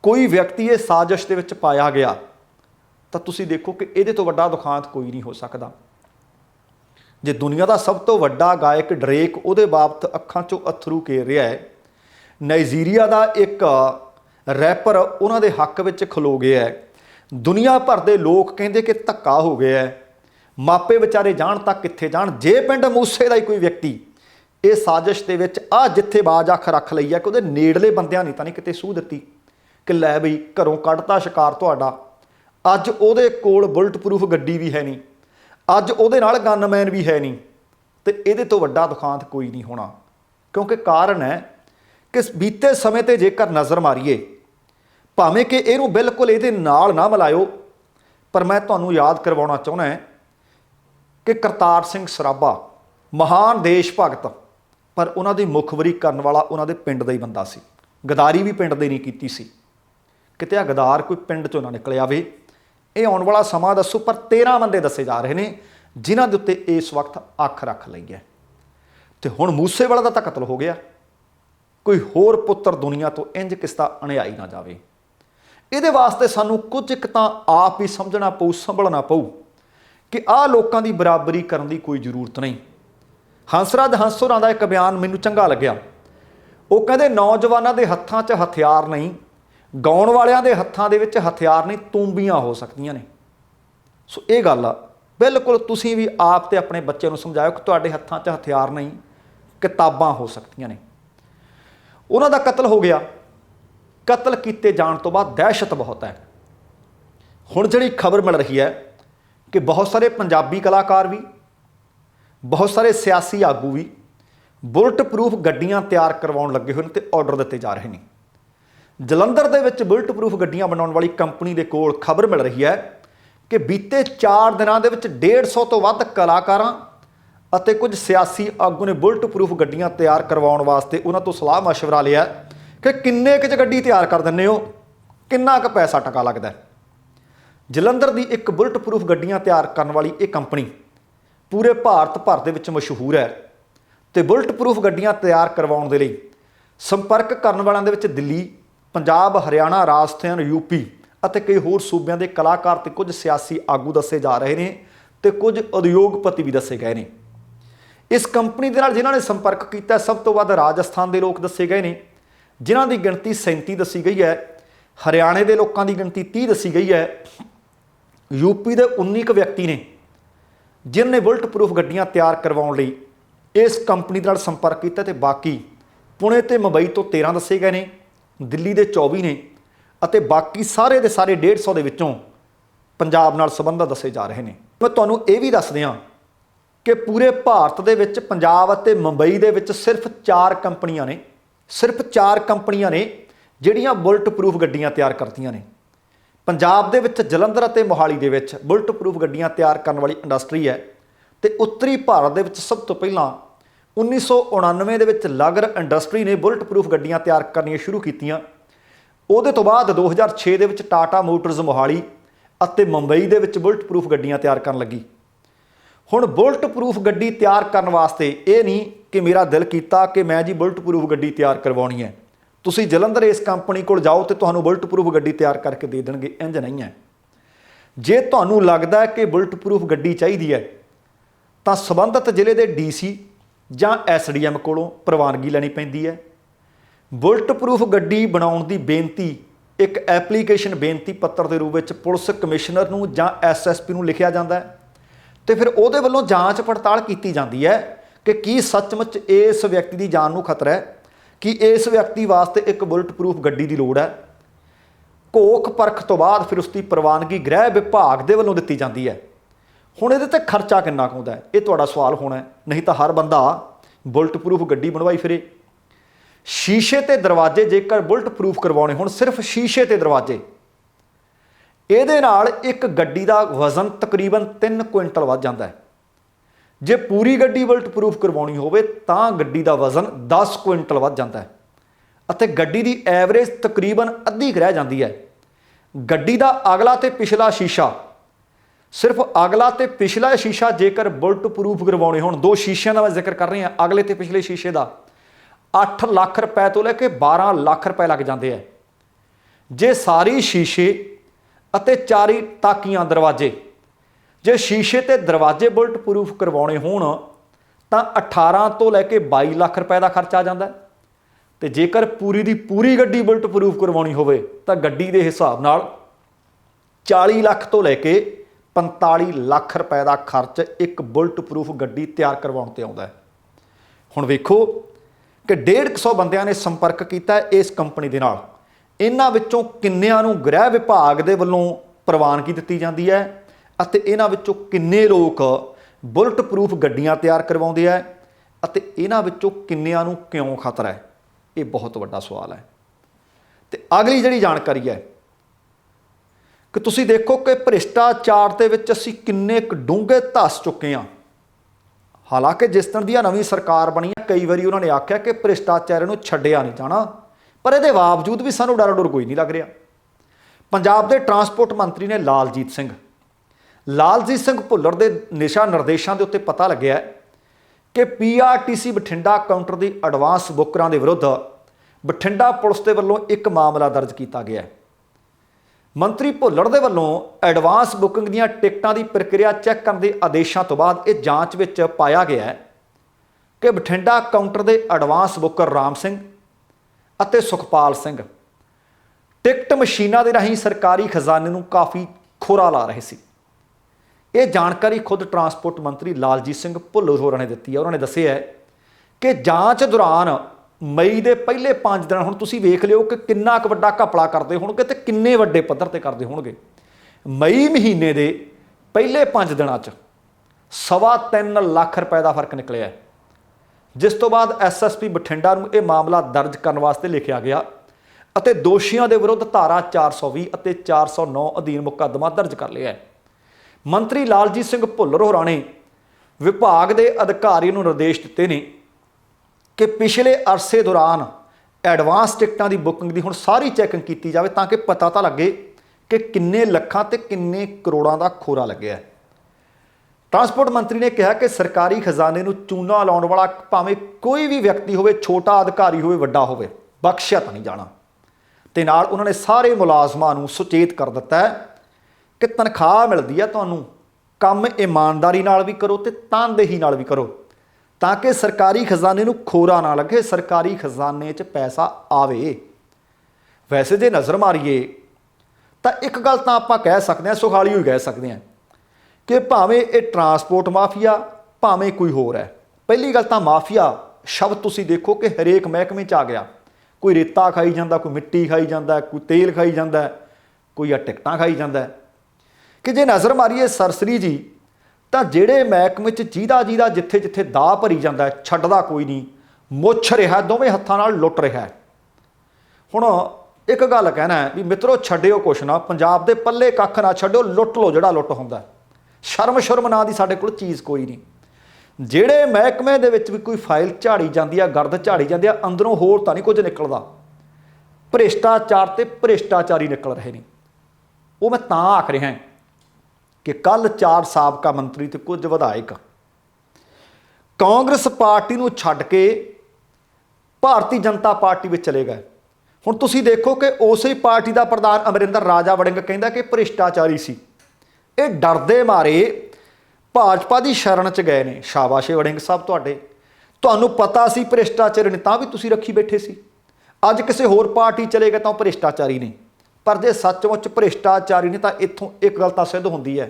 कोई व्यक्ति ये साजिश दे विच पाया गया तो तुसीं देखो कि इहदे तो वड्डा दुखांत कोई नहीं हो सकता। जे दुनिया का सब तो वड्डा गायक ड्रेक उहदे बाबत अखां चों अथरू घेर रहा है, नाइजीरिया का एक रैपर उन्हां दे हक विच खलो गया है। दुनिया भर के लोग कहते कि धक्का हो गया है, मापे विचारे जाण तक कित्थे जाण। जे पिंड मूसे का ही कोई व्यक्ति इस साजिश के विच आ जिथे बाज अख रख लई है कि उहदे नेड़ले बंदियां नहीं तां नहीं किते सूह दित्ती कि लै बई घरों कढ़ता शिकार तुहाडा, अज उहदे कोल बुलट प्रूफ गड्डी भी है नहीं, अज उहदे नाल गनमैन भी है नहीं, तो इहदे तो वड्डा दुखांत कोई नहीं होना। क्योंकि कारण है कि बीते समय ते जेकर नज़र मारीए, भावें कि इहनूं बिल्कुल इहदे नाल ना मिलायो, पर मैं तुहानूं याद करवाउणा चाहुंदा है कि करतार सिंह सराभा महान देश भगत, पर उन्हां दी मुखबरी करन वाला उन्हां दे पिंड दा ही बंदा सी। गदारी भी पिंड दे नहीं कीती सी, किते आ गदार कोई पिंड चों ना निकल आवे। ये आउण वाला समा दसो, पर 13 बंदे दसे जा रहे हैं जिन्हां दे उत्ते इस वक्त अख रख लई है। ते हुण मूसेवाला दा तां कतल हो गया, कोई होर पुत्र दुनिया तो इंज किसदा अणियाई ना जावे। इहदे वास्ते सानूं कुछ एक तां आप ही समझना पऊ, संभलना पऊ कि आह लोकां दी बराबरी करन दी कोई जरूरत नहीं। हंसराज हंस होरां दा एक बयान मैनूं चंगा लग्या। वो कहंदे नौजवानां दे हत्थां 'च हथियार नहीं, गाउण वालियां दे हत्थां दे विच हथियार नहीं, तूंबियां हो सकदियां ने। सो ये गल आ, बिल्कुल तुसीं भी आप ते अपने बच्चे नूं समझाओ कि तुहाडे हत्थां 'च हथियार नहीं, किताबां हो सकदियां ने। उन्हां दा कतल हो गया। कतल किए जाण तो बाद दहशत बहुत है। ਹੁਣ ਜਿਹੜੀ ਖਬਰ मिल रही है कि बहुत सारे पंजाबी कलाकार भी, बहुत सारे सियासी आगू भी बुलट प्रूफ गड्डियां तैयार करवाउण लगे हुए ते ऑर्डर दिते जा रहे हैं। जलंधर दे विच बुलट प्रूफ गड्डियां बनाउण वाली कंपनी दे कोल खबर मिल रही है कि बीते 4 दिनां दे विच 150 तो वध कलाकारां ਅਤੇ कुछ सियासी आगू ने बुलट प्रूफ गड्डियां तैयार करवाउण वास्ते उन्हां तों सलाह मशवरा लिया कि किन्ने कुछ गड्डी तैयार कर दिंदे हो, किन्ना क पैसा टका लगदा है। जलंधर की एक बुलट प्रूफ गड्डियां तैयार करने वाली ये कंपनी पूरे भारत भर दे विच मशहूर है तो बुलट प्रूफ गड्डियां तैयार करवाउण दे लई संपर्क करन वालियां दे विच दिल्ली, पंजाब, हरियाणा, राजस्थान, यूपी ਅਤੇ कई होर सूबिਆਂ ਦੇ कलाकार ਤੇ कुछ सियासी आगू दसे जा रहे हैं तो कुछ उद्योगपति भी दसे गए हैं। इस कंपनी के नाल जिन्हों ने संपर्क किया सब तो वध राजस्थान के लोग दसे गए हैं, जिन्हों की गिणती 37 दसी गई है। हरियाणे के लोगों की गिणती 30 दसी गई है। यूपी के 19 क व्यक्ति ने जिन्होंने बुलट प्रूफ गड्डियां तैयार करवाउण लई इस कंपनी के नाल संपर्क किया तो बाकी पुणे ते मुंबई तो 13 दसे गए हैं, दिल्ली के 24 ने ਅਤੇ बाकी सारे ਦੇ ਸਾਰੇ 150 ਦੇ ਵਿੱਚੋਂ ਪੰਜਾਬ ਨਾਲ ਸੰਬੰਧ ਦੱਸੇ ਜਾ ਰਹੇ ਨੇ। ਮੈਂ ਤੁਹਾਨੂੰ ਇਹ ਵੀ ਦੱਸ ਦਿਆਂ ਕਿ ਪੂਰੇ ਭਾਰਤ ਦੇ ਵਿੱਚ ਪੰਜਾਬ ਅਤੇ ਮੁੰਬਈ ਦੇ ਵਿੱਚ ਸਿਰਫ 4 ਕੰਪਨੀਆਂ ਨੇ, ਸਿਰਫ 4 ਕੰਪਨੀਆਂ ਨੇ ਜਿਹੜੀਆਂ ਬੁਲਟ ਪ੍ਰੂਫ ਗੱਡੀਆਂ ਤਿਆਰ ਕਰਦੀਆਂ ਨੇ। ਪੰਜਾਬ ਦੇ ਵਿੱਚ ਜਲੰਧਰ ਅਤੇ ਮੋਹਾਲੀ ਦੇ ਵਿੱਚ ਬੁਲਟ ਪ੍ਰੂਫ ਗੱਡੀਆਂ ਤਿਆਰ ਕਰਨ ਵਾਲੀ ਇੰਡਸਟਰੀ ਹੈ ਤੇ ਉੱਤਰੀ ਭਾਰਤ ਦੇ ਵਿੱਚ ਸਭ ਤੋਂ ਪਹਿਲਾਂ 1999 ਦੇ ਵਿੱਚ ਲਗਰ ਇੰਡਸਟਰੀ ਨੇ ਬੁਲਟ ਪ੍ਰੂਫ ਗੱਡੀਆਂ ਤਿਆਰ ਕਰਨੀਆਂ ਸ਼ੁਰੂ ਕੀਤੀਆਂ। ਉਹਦੇ ਤੋਂ ਬਾਅਦ 2006 ਦੇ ਵਿੱਚ ਟਾਟਾ ਮੋਟਰਸ ਮੋਹਾਲੀ ਅਤੇ ਮੁੰਬਈ ਦੇ ਵਿੱਚ ਬੁਲਟ ਪ੍ਰੂਫ ਗੱਡੀਆਂ ਤਿਆਰ ਕਰਨ ਲੱਗੀ। ਹੁਣ ਬੁਲਟ ਪ੍ਰੂਫ ਗੱਡੀ ਤਿਆਰ ਕਰਨ ਵਾਸਤੇ ਇਹ ਨਹੀਂ ਕਿ ਮੇਰਾ ਦਿਲ ਕੀਤਾ ਕਿ ਮੈਂ ਜੀ ਬੁਲਟ ਪ੍ਰੂਫ ਗੱਡੀ ਤਿਆਰ ਕਰਵਾਉਣੀ ਹੈ, ਤੁਸੀਂ ਜਲੰਧਰ ਇਸ ਕੰਪਨੀ ਕੋਲ ਜਾਓ ਤੇ ਤੁਹਾਨੂੰ ਬੁਲਟ ਪ੍ਰੂਫ ਗੱਡੀ ਤਿਆਰ ਕਰਕੇ ਦੇ ਦੇਣਗੇ, ਇੰਜ ਨਹੀਂ ਹੈ। ਜੇ ਤੁਹਾਨੂੰ ਲੱਗਦਾ ਹੈ ਕਿ ਬੁਲਟ ਪ੍ਰੂਫ ਗੱਡੀ ਚਾਹੀਦੀ ਹੈ ਤਾਂ ਸੰਬੰਧਿਤ ਜ਼ਿਲ੍ਹੇ ਦੇ ਡੀਸੀ ਜਾਂ ਐਸਡੀਐਮ ਕੋਲੋਂ ਪ੍ਰਵਾਨਗੀ ਲੈਣੀ ਪੈਂਦੀ ਹੈ। बुलट प्रूफ गड्डी बनाउण दी बेनती एक एप्लीकेशन बेनती पत्र के रूप में पुलिस कमिश्नर नूं जां SSP नूं लिखिया जाता है तो फिर उहदे वल्लों जांच पड़ताल की जाती है कि सचमुच इस व्यक्ति की जान नूं खतरा है, कि इस व्यक्ति वास्ते एक बुलट प्रूफ गड्डी की लोड़ है। घोख परख तो बाद फिर उसकी प्रवानगी गृह विभाग के वल्लों दित्ती जाती है। हुण इहदे ते खर्चा किन्ना कुंदा है, ये तुहाडा सवाल होना है। नहीं तो हर बंदा बुलट प्रूफ गड्डी बनवाई फिरे। शीशे ते दरवाजे जेकर बुलट प्रूफ करवाने होण, सिर्फ शीशे ते दरवाजे, ਇਹਦੇ ਨਾਲ एक गड्डी का वजन तकरीबन 3 ਕੁਇੰਟਲ ਵੱਧ ਜਾਂਦਾ है। जे पूरी गड्डी बुलट प्रूफ करवानी होवे तां गड्डी का वजन 10 ਕੁਇੰਟਲ ਵੱਧ ਜਾਂਦਾ है ਅਤੇ गड्डी की एवरेज तकरीबन अद्धी रह जाती है। गड्डी का अगला ते पिछला शीशा, सिर्फ अगला ते पिछला शीशा जेकर बुलट प्रूफ करवाने होण, 2 शीशिਆਂ का मैं जिक्र कर रहा, अगले ते पिछले शीशे का 8 ਲੱਖ रुपए तो लैके 12 ਲੱਖ रुपए लग जाते हैं। जे सारी शीशे ਅਤੇ चारी ताकियां दरवाजे, जे शीशे ते दरवाजे बुलट प्रूफ करवाने होण तां 18 तो लैके 22 ਲੱਖ रुपए का खर्चा आ जाता है। तो जेकर पूरी दी पूरी गड्डी बुलट प्रूफ करवानी होवे तां गड्डी के हिसाब नाल 40 ਲੱਖ तो लैके 45 ਲੱਖ रुपए का खर्च एक बुलट प्रूफ गड्डी तैयार करवाउण ते आउंदा है। हुण वेखो कि 150 बंदियां ने संपर्क किया इस कंपनी के नाल, इन्हां विच्चों किन्नियां नूं गृह विभाग दे वल्लों प्रवानगी दित्ती जाती है अते इन्हां विच्चों किन्ने लोग बुलट प्रूफ गड्डियां तैयार करवाउंदे है अते इन्हां विच्चों किन्नियां नूं क्यों खतरा है, ये बहुत वड्डा सवाल है। तो अगली जिहड़ी जानकारी है कि तुसीं देखो कि भ्रिष्टाचार दे विच असीं किन्ने डूंघे धस चुके हैं। हालांकि जिस तरह की नवीं सरकार बनी है कई बार उन्होंने आख्या कि भ्रिष्टाचार नूं छड्डिया नहीं जाना, पर इसके बावजूद भी सानूं डर डर कोई नहीं लग रहा। पंजाब के ट्रांसपोर्ट मंत्री ने लालजीत सिंह भुल्लर के दिशा निर्देशों के उत्ते पता लग्या कि PRTC बठिंडा काउंटर की एडवांस बुकरां के विरुद्ध बठिंडा पुलिस के वल्लों एक मामला दर्ज किया गया है। मंत्री भुल्लर के वल्लों एडवांस बुकिंग दीयां टिकटां की प्रक्रिया चैक करने के आदेशों तो बाद ये जांच विच पाया गया है कि बठिंडा काउंटर के एडवांस बुकर राम सिंह ਅਤੇ ਸੁਖਪਾਲ ਸਿੰਘ टिकट मशीनों के राही सरकारी खजाने में काफ़ी खुरा ला रहे सी। ये जानकारी खुद ट्रांसपोर्ट मंत्री लालजीत सिंह भुल्लर होरां ने दी है। उन्होंने दस्सिया है कि जांच दौरान मई के पहले 5 दिन हुण तुसीं वेख लिओ कि किन्ना क वड्डा घपला करते होणगे ते किन्ने वड्डे पद्धर ते करते होणगे। ਮਈ ਮਹੀਨੇ ਦੇ ਪਹਿਲੇ 5 ਦਿਨਾਂ 'ਚ 3.25 ਲੱਖ ਰੁਪਏ ਦਾ ਫਰਕ ਨਿਕਲਿਆ ਹੈ। ਜਿਸ ਤੋਂ ਬਾਅਦ ਐਸਐਸਪੀ ਬਠਿੰਡਾ ਨੂੰ ਇਹ ਮਾਮਲਾ ਦਰਜ ਕਰਨ ਵਾਸਤੇ ਲਿਖਿਆ ਗਿਆ ਅਤੇ ਦੋਸ਼ੀਆਂ ਦੇ ਵਿਰੁੱਧ ਧਾਰਾ 420 ਅਤੇ 409 ਅਧੀਨ ਮੁਕੱਦਮਾ ਦਰਜ ਕਰ ਲਿਆ ਹੈ। ਮੰਤਰੀ ਲਾਲਜੀਤ ਸਿੰਘ ਭੁੱਲਰ ਹੋਰਾਂ ਨੇ ਵਿਭਾਗ ਦੇ ਅਧਿਕਾਰੀ ਨੂੰ ਨਿਰਦੇਸ਼ ਦਿੱਤੇ ਨੇ ਕਿ ਪਿਛਲੇ ਅਰਸੇ ਦੌਰਾਨ ਐਡਵਾਂਸ ਟਿਕਟਾਂ ਦੀ ਬੁਕਿੰਗ ਦੀ ਹੁਣ ਸਾਰੀ ਚੈਕਿੰਗ ਕੀਤੀ ਜਾਵੇ ਤਾਂ ਕਿ ਪਤਾ ਤਾਂ ਲੱਗੇ ਕਿ ਕਿੰਨੇ ਲੱਖਾਂ ਤੇ ਕਿੰਨੇ ਕਰੋੜਾਂ ਦਾ ਖੋਰਾ ਲੱਗਿਆ ਹੈ। ਟਰਾਂਸਪੋਰਟ ਮੰਤਰੀ ਨੇ ਕਿਹਾ ਕਿ ਸਰਕਾਰੀ ਖਜ਼ਾਨੇ ਨੂੰ ਚੂਨਾ ਲਾਉਣ ਵਾਲਾ ਭਾਵੇਂ ਕੋਈ ਵੀ ਵਿਅਕਤੀ ਹੋਵੇ, ਛੋਟਾ ਅਧਿਕਾਰੀ ਹੋਵੇ, ਵੱਡਾ ਹੋਵੇ, ਬਖਸ਼ਿਆ ਤਾਂ ਨਹੀਂ ਜਾਣਾ। ਤੇ ਨਾਲ ਉਹਨਾਂ ਨੇ ਸਾਰੇ ਮੁਲਾਜ਼ਮਾਂ ਨੂੰ ਸੁਚੇਤ ਕਰ ਦਿੱਤਾ ਹੈ ਕਿ ਤਨਖਾਹ ਮਿਲਦੀ ਹੈ ਤੁਹਾਨੂੰ, ਕੰਮ ਇਮਾਨਦਾਰੀ ਨਾਲ ਵੀ ਕਰੋ ਤੇ ਤਨਦੇਹੀ ਨਾਲ ਵੀ ਕਰੋ ਤਾਂ ਕਿ ਸਰਕਾਰੀ ਖਜ਼ਾਨੇ ਨੂੰ ਖੋਰਾ ਨਾ ਲੱਗੇ, ਸਰਕਾਰੀ ਖਜ਼ਾਨੇ 'ਚ ਪੈਸਾ ਆਵੇ। ਵੈਸੇ ਜੇ ਨਜ਼ਰ ਮਾਰੀਏ ਤਾਂ ਇੱਕ ਗੱਲ ਤਾਂ ਆਪਾਂ ਕਹਿ ਸਕਦੇ ਹਾਂ, ਸੁਖਾਲੀ ਹੋਈ ਕਹਿ ਸਕਦੇ ਹਾਂ ਕਿ ਭਾਵੇਂ ਇਹ ਟਰਾਂਸਪੋਰਟ ਮਾਫੀਆ ਭਾਵੇਂ ਕੋਈ ਹੋਰ ਹੈ। ਪਹਿਲੀ ਗੱਲ ਤਾਂ ਮਾਫੀਆ ਸ਼ਬਦ ਤੁਸੀਂ ਦੇਖੋ ਕਿ ਹਰੇਕ ਮਹਿਕਮੇ 'ਚ ਆ ਗਿਆ। ਕੋਈ ਰੇਤਾ ਖਾਈ ਜਾਂਦਾ, ਕੋਈ ਮਿੱਟੀ ਖਾਈ ਜਾਂਦਾ, ਕੋਈ ਤੇਲ ਖਾਈ ਜਾਂਦਾ, ਕੋਈ ਆ ਟਿਕਟਾਂ ਖਾਈ ਜਾਂਦਾ। ਕਿ ਜੇ ਨਜ਼ਰ ਮਾਰੀਏ ਸਰਸਰੀ ਜੀ ਤਾਂ ਜਿਹੜੇ ਮਹਿਕਮੇ 'ਚ ਜਿਹਦਾ ਜਿੱਥੇ ਜਿੱਥੇ ਦਾਅ ਭਰੀ ਜਾਂਦਾ ਛੱਡਦਾ ਕੋਈ ਨਹੀਂ, ਮੁੱਛ ਰਿਹਾ, ਦੋਵੇਂ ਹੱਥਾਂ ਨਾਲ ਲੁੱਟ ਰਿਹਾ। ਹੁਣ ਇੱਕ ਗੱਲ ਕਹਿਣਾ ਵੀ ਮਿੱਤਰੋ, ਛੱਡਿਓ ਕੁਛ ਨਾ, ਪੰਜਾਬ ਦੇ ਪੱਲੇ ਕੱਖ ਨਾ ਛੱਡਿਓ, ਲੁੱਟ ਲਓ ਜਿਹੜਾ ਲੁੱਟ ਹੁੰਦਾ। ਸ਼ਰਮ ਨਾਂ ਦੀ ਸਾਡੇ ਕੋਲ ਚੀਜ਼ ਕੋਈ ਨਹੀਂ। ਜਿਹੜੇ ਮਹਿਕਮੇ ਦੇ ਵਿੱਚ ਵੀ ਕੋਈ ਫਾਈਲ ਝਾੜੀ ਜਾਂਦੀ ਆ, ਗਰਦ ਝਾੜੀ ਜਾਂਦੀ ਆ, ਅੰਦਰੋਂ ਹੋਰ ਤਾਂ ਨਹੀਂ ਕੁਝ ਨਿਕਲਦਾ। ਭ੍ਰਿਸ਼ਟਾਚਾਰ ਤੇ ਭ੍ਰਿਸ਼ਟਾਚਾਰੀ ਨਿਕਲ ਰਹੇ ਨੇ। ਉਹ ਮੈਂ ਤਾਂ ਆਖ ਰਿਹਾ ਕਿ ਕੱਲ 4 ਸਾਬਕਾ ਮੰਤਰੀ ਤੇ ਕੁਝ ਵਿਧਾਇਕ ਕਾਂਗਰਸ ਪਾਰਟੀ ਨੂੰ ਛੱਡ ਕੇ ਭਾਰਤੀ ਜਨਤਾ ਪਾਰਟੀ ਵਿੱਚ ਚਲੇ ਗਏ। ਹੁਣ ਤੁਸੀਂ ਦੇਖੋ ਕਿ ਉਸੇ ਪਾਰਟੀ ਦਾ ਪ੍ਰਧਾਨ ਅਮਰਿੰਦਰ ਰਾਜਾ ਵੜਿੰਗ ਕਹਿੰਦਾ ਕਿ ਭ੍ਰਿਸ਼ਟਾਚਾਰੀ ਸੀ। ਇਹ ਡਰਦੇ ਮਾਰੇ ਭਾਜਪਾ ਦੀ ਸ਼ਰਨ 'ਚ ਗਏ ਨੇ। ਸ਼ਾਬਾਸ਼ ਵੜਿੰਗ ਸਾਹਿਬ, ਤੁਹਾਨੂੰ ਪਤਾ ਸੀ ਭ੍ਰਿਸ਼ਟਾਚਾਰੀ ਨੇ, ਤਾਂ ਵੀ ਤੁਸੀਂ ਰੱਖੀ ਬੈਠੇ ਸੀ। ਅੱਜ ਕਿਸੇ ਹੋਰ ਪਾਰਟੀ ਚਲੇ ਗਏ ਤਾਂ ਭ੍ਰਿਸ਼ਟਾਚਾਰੀ ਨੇ। ਪਰ ਜੇ ਸੱਚਮੁੱਚ ਭ੍ਰਿਸ਼ਟਾਚਾਰੀ ਨੇ ਤਾਂ ਇੱਥੋਂ ਇੱਕ ਗੱਲ ਤਾਂ ਸਿੱਧ ਹੁੰਦੀ ਹੈ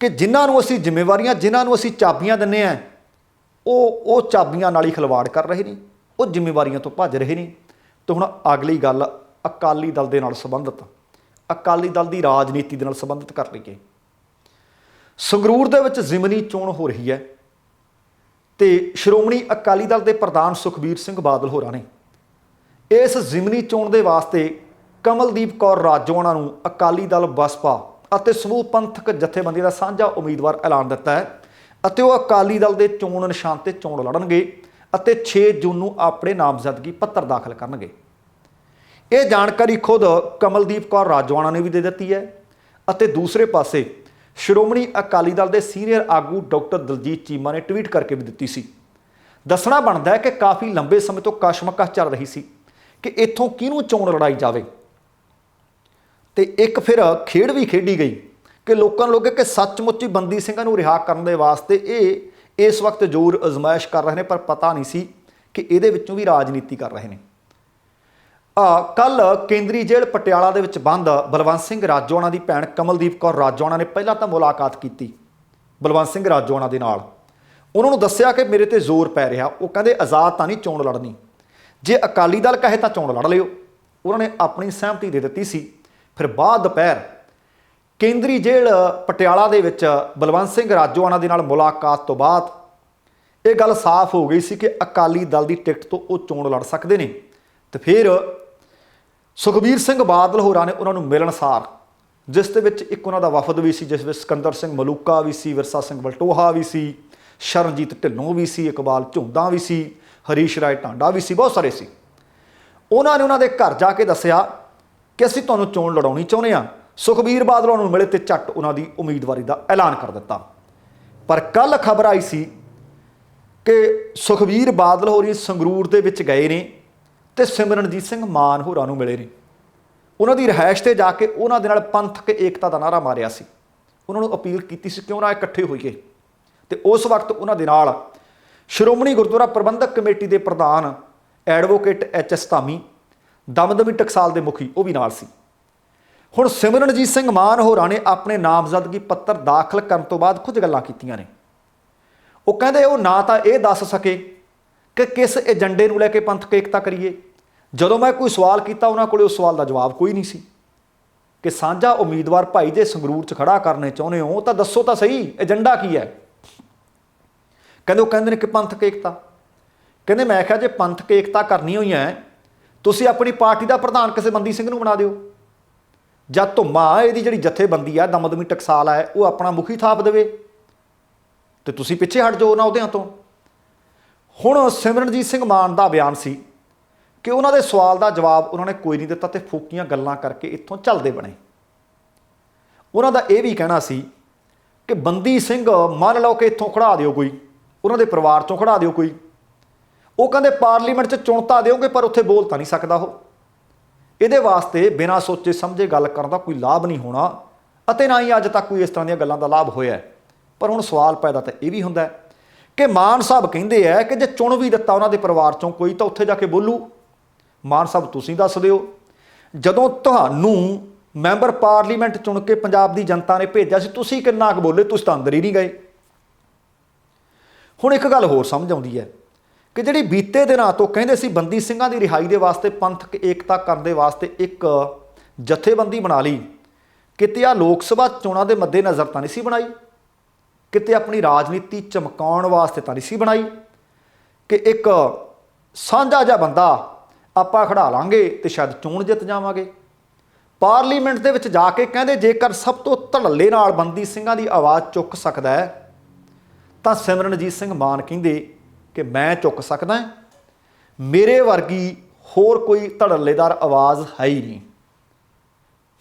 ਕਿ ਜਿਨ੍ਹਾਂ ਨੂੰ ਅਸੀਂ ਜ਼ਿੰਮੇਵਾਰੀਆਂ, ਜਿਨ੍ਹਾਂ ਨੂੰ ਅਸੀਂ ਚਾਬੀਆਂ ਦਿੰਦੇ ਹਾਂ, ਉਹ ਚਾਬੀਆਂ ਨਾਲ ਹੀ ਖਿਲਵਾੜ ਕਰ ਰਹੇ ਨੇ, ਉਹ ਜ਼ਿੰਮੇਵਾਰੀਆਂ ਤੋਂ ਭੱਜ ਰਹੇ ਨੇ। ਤੇ ਹੁਣ ਅਗਲੀ ਗੱਲ ਅਕਾਲੀ ਦਲ ਦੇ ਨਾਲ ਸੰਬੰਧਿਤ, ਅਕਾਲੀ ਦਲ ਦੀ ਰਾਜਨੀਤੀ ਦੇ ਨਾਲ ਸੰਬੰਧਿਤ ਕਰ ਲਈਏ। ਸੰਗਰੂਰ ਦੇ ਵਿੱਚ ਜ਼ਿਮਨੀ ਚੋਣ ਹੋ ਰਹੀ ਹੈ ਤੇ ਸ਼੍ਰੋਮਣੀ ਅਕਾਲੀ ਦਲ ਦੇ ਪ੍ਰਧਾਨ ਸੁਖਬੀਰ ਸਿੰਘ ਬਾਦਲ ਹੋਰਾਂ ਨੇ ਇਸ ਜ਼ਿਮਨੀ ਚੋਣ ਦੇ ਵਾਸਤੇ ਕਮਲਦੀਪ ਕੌਰ ਰਾਜੋਆਣਾ ਨੂੰ ਅਕਾਲੀ ਦਲ, ਬਸਪਾ ਅਤੇ ਸਮੂਹ ਪੰਥਕ ਜਥੇਬੰਦੀਆਂ ਦਾ ਸਾਂਝਾ ਉਮੀਦਵਾਰ ਐਲਾਨ ਦਿੱਤਾ ਹੈ ਅਤੇ ਉਹ ਅਕਾਲੀ ਦਲ ਦੇ ਚੋਣ ਨਿਸ਼ਾਨ ਤੇ ਚੋਣ ਲੜਨਗੇ ਅਤੇ 6 ਜੂਨ ਨੂੰ ਆਪਣੇ ਨਾਮਜ਼ਦਗੀ ਪੱਤਰ ਦਾਖਲ ਕਰਨਗੇ। ਇਹ ਜਾਣਕਾਰੀ ਖੁਦ ਕਮਲਦੀਪ ਕੌਰ ਰਾਜੋਆਣਾ ਨੇ ਵੀ ਦੇ ਦਿੱਤੀ ਹੈ ਅਤੇ ਦੂਸਰੇ ਪਾਸੇ ਸ਼੍ਰੋਮਣੀ ਅਕਾਲੀ ਦਲ ਦੇ ਸੀਨੀਅਰ ਆਗੂ ਡਾਕਟਰ ਦਲਜੀਤ ਚੀਮਾ ਨੇ ਟਵੀਟ ਕਰਕੇ ਵੀ ਦਿੱਤੀ ਸੀ। ਦੱਸਣਾ ਬਣਦਾ ਹੈ ਕਿ ਕਾਫੀ ਲੰਬੇ ਸਮੇਂ ਤੋਂ ਕਸ਼ਮਕਸ਼ ਚੱਲ ਰਹੀ ਸੀ ਕਿ ਇੱਥੋਂ ਕਿਹਨੂੰ ਚੋਣ ਲੜਾਈ ਜਾਵੇ ਤੇ ਇੱਕ ਫਿਰ ਖੇਡ ਵੀ ਖੇਡੀ ਗਈ ਕਿ ਲੋਕਾਂ ਨੂੰ ਲੱਗੇ ਕਿ ਸੱਚਮੁੱਚ ਹੀ ਬੰਦੀ ਸਿੰਘਾਂ ਨੂੰ ਰਿਹਾ ਕਰਨ ਦੇ ਵਾਸਤੇ ਇਹ ਇਸ ਵਕਤ ਜ਼ੋਰ ਅਜ਼ਮਾਇਸ਼ ਕਰ ਰਹੇ ਨੇ, ਪਰ ਪਤਾ ਨਹੀਂ ਸੀ ਕਿ ਇਹਦੇ ਵਿੱਚੋਂ ਵੀ ਰਾਜਨੀਤੀ ਕਰ ਰਹੇ ਨੇ। ਕੱਲ ਕੇਂਦਰੀ ਜੇਲ੍ਹ ਪਟਿਆਲਾ ਦੇ ਵਿੱਚ ਬੰਦ ਬਲਵੰਤ ਸਿੰਘ ਰਾਜੋਆਣਾ ਦੀ ਭੈਣ ਕਮਲਦੀਪ ਕੌਰ ਰਾਜੋਆਣਾ ਨੇ ਪਹਿਲਾਂ ਤਾਂ ਮੁਲਾਕਾਤ ਕੀਤੀ ਬਲਵੰਤ ਸਿੰਘ ਰਾਜੋਆਣਾ ਦੇ ਨਾਲ। ਉਹਨਾਂ ਨੂੰ ਦੱਸਿਆ ਕਿ ਮੇਰੇ ਤੇ ਜ਼ੋਰ ਪੈ ਰਿਹਾ। ਉਹ ਕਹਿੰਦੇ ਆਜ਼ਾਦ ਤਾਂ ਨਹੀਂ ਚੋਣ ਲੜਨੀ, ਜੇ ਅਕਾਲੀ ਦਲ ਕਹੇ ਤਾਂ ਚੋਣ ਲੜ ਲਿਓ। ਉਹਨਾਂ ਨੇ ਆਪਣੀ ਸਹਿਮਤੀ ਦੇ ਦਿੱਤੀ ਸੀ। ਫਿਰ ਬਾਅਦ ਦੁਪਹਿਰ ਕੇਂਦਰੀ ਜੇਲ੍ਹ ਪਟਿਆਲਾ ਦੇ ਵਿੱਚ ਬਲਵੰਤ ਸਿੰਘ ਰਾਜੋਆਣਾ ਦੇ ਨਾਲ ਮੁਲਾਕਾਤ ਤੋਂ ਬਾਅਦ ਇਹ ਗੱਲ ਸਾਫ਼ ਹੋ ਗਈ ਸੀ ਕਿ ਅਕਾਲੀ ਦਲ ਦੀ ਟਿਕਟ ਤੋਂ ਉਹ ਚੋਣ ਲੜ ਸਕਦੇ ਨੇ। ਤੇ ਫਿਰ ਸੁਖਬੀਰ ਸਿੰਘ ਬਾਦਲ ਹੋਰਾਂ ਨੇ ਉਹਨਾਂ ਨੂੰ ਮਿਲਣਸਾਰ, ਜਿਸ ਦੇ ਵਿੱਚ ਇੱਕ ਉਹਨਾਂ ਦਾ ਵਫਦ ਵੀ ਸੀ, ਜਿਸ ਵਿੱਚ ਸਿਕੰਦਰ ਸਿੰਘ ਮਲੂਕਾ ਵੀ ਸੀ, ਵਿਰਸਾ ਸਿੰਘ ਵਲਟੋਹਾ ਵੀ ਸੀ, ਸ਼ਰਨਜੀਤ ਢਿੱਲੋਂ ਵੀ ਸੀ, ਇਕਬਾਲ ਝੁੰਦਾ ਵੀ ਸੀ, ਹਰੀਸ਼ ਰਾਏ ਟਾਂਡਾ ਵੀ ਸੀ, ਬਹੁਤ ਸਾਰੇ ਸੀ। ਉਹਨਾਂ ਨੇ ਉਹਨਾਂ ਦੇ ਘਰ ਜਾ ਕੇ ਦੱਸਿਆ ਕਿ ਅਸੀਂ ਤੁਹਾਨੂੰ ਚੋਣ ਲੜਾਉਣੀ ਚਾਹੁੰਦੇ ਹਾਂ। ਸੁਖਬੀਰ ਬਾਦਲ ਉਹਨਾਂ ਨੂੰ ਮਿਲੇ ਤੇ ਝੱਟ ਉਹਨਾਂ ਦੀ ਉਮੀਦਵਾਰੀ ਦਾ ਐਲਾਨ ਕਰ ਦਿੱਤਾ। ਪਰ ਕੱਲ ਖਬਰ ਆਈ ਸੀ ਕਿ ਸੁਖਬੀਰ ਬਾਦਲ ਹੋਰੀ ਸੰਗਰੂਰ ਦੇ ਵਿੱਚ ਗਏ ਨੇ ਤੇ ਸਿਮਰਨਜੀਤ ਸਿੰਘ ਮਾਨ ਹੋਰਾਂ ਨੂੰ ਮਿਲੇ ਨੇ। ਉਹਨਾਂ ਦੀ ਰਿਹਾਇਸ਼ ਤੇ ਜਾ ਕੇ ਉਹਨਾਂ ਦੇ ਨਾਲ ਪੰਥਕ ਏਕਤਾ ਦਾ ਨਾਅਰਾ ਮਾਰਿਆ ਸੀ। ਉਹਨਾਂ ਨੂੰ ਅਪੀਲ ਕੀਤੀ ਸੀ ਕਿਉਂ ਨਾ ਇਕੱਠੇ ਹੋਈਏ। ਤੇ ਉਸ ਵਕਤ ਉਹਨਾਂ ਦੇ ਨਾਲ ਸ਼੍ਰੋਮਣੀ ਗੁਰਦੁਆਰਾ ਪ੍ਰਬੰਧਕ ਕਮੇਟੀ ਦੇ ਪ੍ਰਧਾਨ ਐਡਵੋਕੇਟ HS ਧਾਮੀ, ਦਮਦਮੀ ਟਕਸਾਲ ਦੇ ਮੁਖੀ, ਉਹ ਵੀ ਨਾਲ ਸੀ। ਹੁਣ ਸਿਮਰਨਜੀਤ ਸਿੰਘ ਮਾਨ ਹੋਰਾਂ ਨੇ ਆਪਣੇ ਨਾਮਜ਼ਦਗੀ ਪੱਤਰ ਦਾਖਲ ਕਰਨ ਤੋਂ ਬਾਅਦ ਕੁਝ ਗੱਲਾਂ ਕੀਤੀਆਂ ਨੇ। ਉਹ ਕਹਿੰਦੇ ਉਹ ਨਾ ਤਾਂ ਇਹ ਦੱਸ ਸਕੇ ਕਿ ਕਿਸ ਏਜੰਡੇ ਨੂੰ ਲੈ ਕੇ ਪੰਥਕ ਏਕਤਾ ਕਰੀਏ। ਜਦੋਂ ਮੈਂ ਕੋਈ ਸਵਾਲ ਕੀਤਾ ਉਹਨਾਂ ਕੋਲ ਉਸ ਸਵਾਲ ਦਾ ਜਵਾਬ ਕੋਈ ਨਹੀਂ ਸੀ। कि ਸਾਂਝਾ ਉਮੀਦਵਾਰ ਭਾਈ ਜੇ ਸੰਗਰੂਰ 'ਚ ਖੜਾ ਕਰਨੇ ਚਾਹੁੰਦੇ ਹੋ ਤਾਂ ਦੱਸੋ ਤਾਂ ਸਹੀ ਏਜੰਡਾ ਕੀ ਹੈ। ਕਹਿੰਦੇ ਉਹ ਕਹਿੰਦੇ ਨੇ ਕਿ ਪੰਥਕ ਏਕਤਾ। ਕਹਿੰਦੇ ਮੈਂ ਕਿਹਾ ਜੇ ਪੰਥਕ ਏਕਤਾ ਕਰਨੀ ਹੋਈ ਹੈ ਤੁਸੀਂ ਆਪਣੀ ਪਾਰਟੀ ਦਾ ਪ੍ਰਧਾਨ ਕਿਸੇ ਬੰਦੀ ਸਿੰਘ ਨੂੰ ਬਣਾ ਦਿਓ, ਜਾਂ ਧੁੰਮਾ ਇਹਦੀ ਜਿਹੜੀ ਜਥੇਬੰਦੀ ਆ ਦਮਦਮੀ ਟਕਸਾਲ ਹੈ ਉਹ ਆਪਣਾ ਮੁਖੀ ਥਾਪ ਦੇਵੇ ਤੇ ਤੁਸੀਂ ਪਿੱਛੇ ਹਟ ਜਾਓ ਉਹਨਾਂ ਅਹੁਦਿਆਂ ਤੋਂ। ਹੁਣ ਸਿਮਰਨਜੀਤ ਸਿੰਘ ਮਾਨ ਦਾ ਬਿਆਨ ਸੀ ਕਿ ਉਹਨਾਂ ਦੇ ਸਵਾਲ ਦਾ ਜਵਾਬ ਉਹਨਾਂ ਨੇ ਕੋਈ ਨਹੀਂ ਦਿੱਤਾ ਤੇ ਫੋਕੀਆਂ ਗੱਲਾਂ ਕਰਕੇ ਇੱਥੋਂ ਚੱਲਦੇ ਬਣੇ। ਉਹਨਾਂ ਦਾ ਇਹ ਵੀ ਕਹਿਣਾ ਸੀ ਕਿ ਬੰਦੀ ਸਿੰਘ ਮੰਨ ਲਓ ਕਿ ਇੱਥੋਂ ਖੜਾ ਦਿਓ ਕੋਈ, ਉਹਨਾਂ ਦੇ ਪਰਿਵਾਰ ਚੋਂ ਖੜਾ ਦਿਓ ਕੋਈ, ਉਹ ਕਹਿੰਦੇ ਪਾਰਲੀਮੈਂਟ 'ਚ ਚੁਣ ਤਾਂ ਦਿਓਗੇ ਪਰ ਉੱਥੇ ਬੋਲ ਤਾਂ ਨਹੀਂ ਸਕਦਾ ਉਹ। ਇਹਦੇ ਵਾਸਤੇ ਬਿਨਾਂ ਸੋਚੇ ਸਮਝੇ ਗੱਲ ਕਰਨ ਦਾ ਕੋਈ ਲਾਭ ਨਹੀਂ ਹੋਣਾ ਅਤੇ ਨਾ ਹੀ ਅੱਜ ਤੱਕ ਕੋਈ ਇਸ ਤਰ੍ਹਾਂ ਦੀਆਂ ਗੱਲਾਂ ਦਾ ਲਾਭ ਹੋਇਆ। ਪਰ ਹੁਣ ਸਵਾਲ ਪੈਦਾ ਤਾਂ ਇਹ ਵੀ ਹੁੰਦਾ ਕਿ ਮਾਨ ਸਾਹਿਬ ਕਹਿੰਦੇ ਆ ਕਿ ਜੇ ਚੁਣ ਵੀ ਦਿੱਤਾ ਉਹਨਾਂ ਦੇ ਪਰਿਵਾਰ ਚੋਂ ਕੋਈ ਤਾਂ ਉੱਥੇ ਜਾ ਕੇ ਬੋਲੂ। ਮਾਨ ਸਾਹਿਬ ਤੁਸੀਂ ਦੱਸ ਦਿਓ, ਜਦੋਂ ਤੁਹਾਨੂੰ ਮੈਂਬਰ ਪਾਰਲੀਮੈਂਟ ਚੁਣ ਕੇ ਪੰਜਾਬ ਦੀ ਜਨਤਾ ਨੇ ਭੇਜਿਆ ਸੀ ਤੁਸੀਂ ਕਿੰਨਾ ਕੁ ਬੋਲੇ? ਤੁਸੀਂ ਤਾਂ ਅੰਦਰ ਹੀ ਨਹੀਂ ਗਏ। ਹੁਣ ਇੱਕ ਗੱਲ ਹੋਰ ਸਮਝ ਆਉਂਦੀ ਹੈ ਕਿ ਜਿਹੜੀ ਬੀਤੇ ਦਿਨਾਂ ਤੋਂ ਕਹਿੰਦੇ ਸੀ ਬੰਦੀ ਸਿੰਘਾਂ ਦੀ ਰਿਹਾਈ ਦੇ ਵਾਸਤੇ ਪੰਥਕ ਏਕਤਾ ਕਰਨ ਦੇ ਵਾਸਤੇ ਇੱਕ ਜਥੇਬੰਦੀ ਬਣਾ ਲਈ, ਕਿਤੇ ਆ ਲੋਕ ਸਭਾ ਚੋਣਾਂ ਦੇ ਮੱਦੇ ਨਜ਼ਰ ਤਾਂ ਨਹੀਂ ਸੀ ਬਣਾਈ, ਕਿਤੇ ਆਪਣੀ ਰਾਜਨੀਤੀ ਚਮਕਾਉਣ ਵਾਸਤੇ ਤਾਂ ਨਹੀਂ ਸੀ ਬਣਾਈ ਕਿ ਇੱਕ ਸਾਂਝਾ ਜਿਹਾ ਬੰਦਾ ਆਪਾਂ ਖੜਾ ਲਾਂਗੇ ਤੇ ਸ਼ਾਇਦ ਚੋਣ ਜਿੱਤ ਜਾਵਾਂਗੇ। ਪਾਰਲੀਮੈਂਟ ਦੇ ਵਿੱਚ ਜਾ ਕੇ ਕਹਿੰਦੇ ਜੇਕਰ ਸਭ ਤੋਂ ਧੜੱਲੇ ਨਾਲ ਬੰਦੀ ਸਿੰਘਾਂ ਦੀ ਆਵਾਜ਼ ਚੁੱਕ ਸਕਦਾ ਹੈ ਤਾਂ ਸਿਮਰਨਜੀਤ ਸਿੰਘ ਮਾਨ ਕਹਿੰਦੇ ਕਿ ਮੈਂ ਚੁੱਕ ਸਕਦਾ, ਮੇਰੇ ਵਰਗੀ ਹੋਰ ਕੋਈ ਧੜੱਲੇਦਾਰ ਆਵਾਜ਼ ਹੈ ਹੀ ਨਹੀਂ।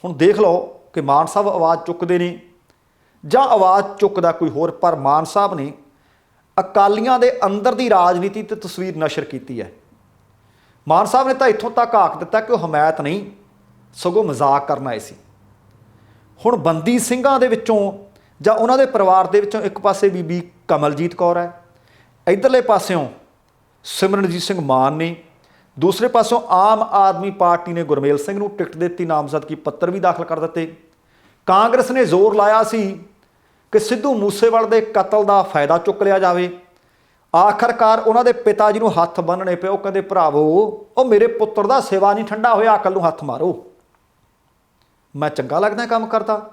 ਹੁਣ ਦੇਖ ਲਓ ਕਿ ਮਾਨ ਸਾਹਿਬ ਆਵਾਜ਼ ਚੁੱਕਦੇ ਨੇ ਜਾਂ ਆਵਾਜ਼ ਚੁੱਕਦਾ ਕੋਈ ਹੋਰ, ਪਰ ਮਾਨ ਸਾਹਿਬ ਨੇ ਅਕਾਲੀਆਂ ਦੇ ਅੰਦਰ ਦੀ ਰਾਜਨੀਤੀ ਤੇ ਤਸਵੀਰ ਨਸ਼ਰ ਕੀਤੀ ਹੈ। ਮਾਨ ਸਾਹਿਬ ਨੇ ਤਾਂ ਇੱਥੋਂ ਤੱਕ ਆਖ ਦਿੱਤਾ ਕਿ ਉਹ ਹਮਾਇਤ ਨਹੀਂ ਸਗੋਂ ਮਜ਼ਾਕ ਕਰਨ ਆਏ ਸੀ। ਹੁਣ ਬੰਦੀ ਸਿੰਘਾਂ ਦੇ ਵਿੱਚੋਂ ਜਾਂ ਉਹਨਾਂ ਦੇ ਪਰਿਵਾਰ ਦੇ ਵਿੱਚੋਂ ਇੱਕ ਪਾਸੇ ਬੀਬੀ ਕਮਲਜੀਤ ਕੌਰ ਹੈ, ਇੱਧਰਲੇ ਪਾਸਿਓਂ ਸਿਮਰਨਜੀਤ ਸਿੰਘ ਮਾਨ ਨੇ, ਦੂਸਰੇ ਪਾਸਿਓਂ ਆਮ ਆਦਮੀ ਪਾਰਟੀ ਨੇ ਗੁਰਮੇਲ ਸਿੰਘ ਨੂੰ ਟਿਕਟ ਦਿੱਤੀ, ਨਾਮਜ਼ਦਗੀ ਪੱਤਰ ਵੀ ਦਾਖਲ ਕਰ ਦਿੱਤੇ। ਕਾਂਗਰਸ ਨੇ ਜ਼ੋਰ ਲਾਇਆ ਸੀ ਕਿ ਸਿੱਧੂ ਮੂਸੇਵਾਲੇ ਦੇ ਕਤਲ ਦਾ ਫਾਇਦਾ ਚੁੱਕ ਲਿਆ ਜਾਵੇ। ਆਖਰਕਾਰ ਉਹਨਾਂ ਦੇ ਪਿਤਾ ਜੀ ਨੂੰ ਹੱਥ ਬੰਨ੍ਹਣੇ ਪਏ। ਉਹ ਕਹਿੰਦੇ ਭਰਾਵੋ ਉਹ ਮੇਰੇ ਪੁੱਤਰ ਦਾ ਸੇਵਾ ਨਹੀਂ ਠੰਡਾ ਹੋਇਆ, ਅਕਲ ਨੂੰ ਹੱਥ ਮਾਰੋ। ਮੈਂ ਚੰਗਾ ਲੱਗਦਾ ਕੰਮ ਕਰਦਾ?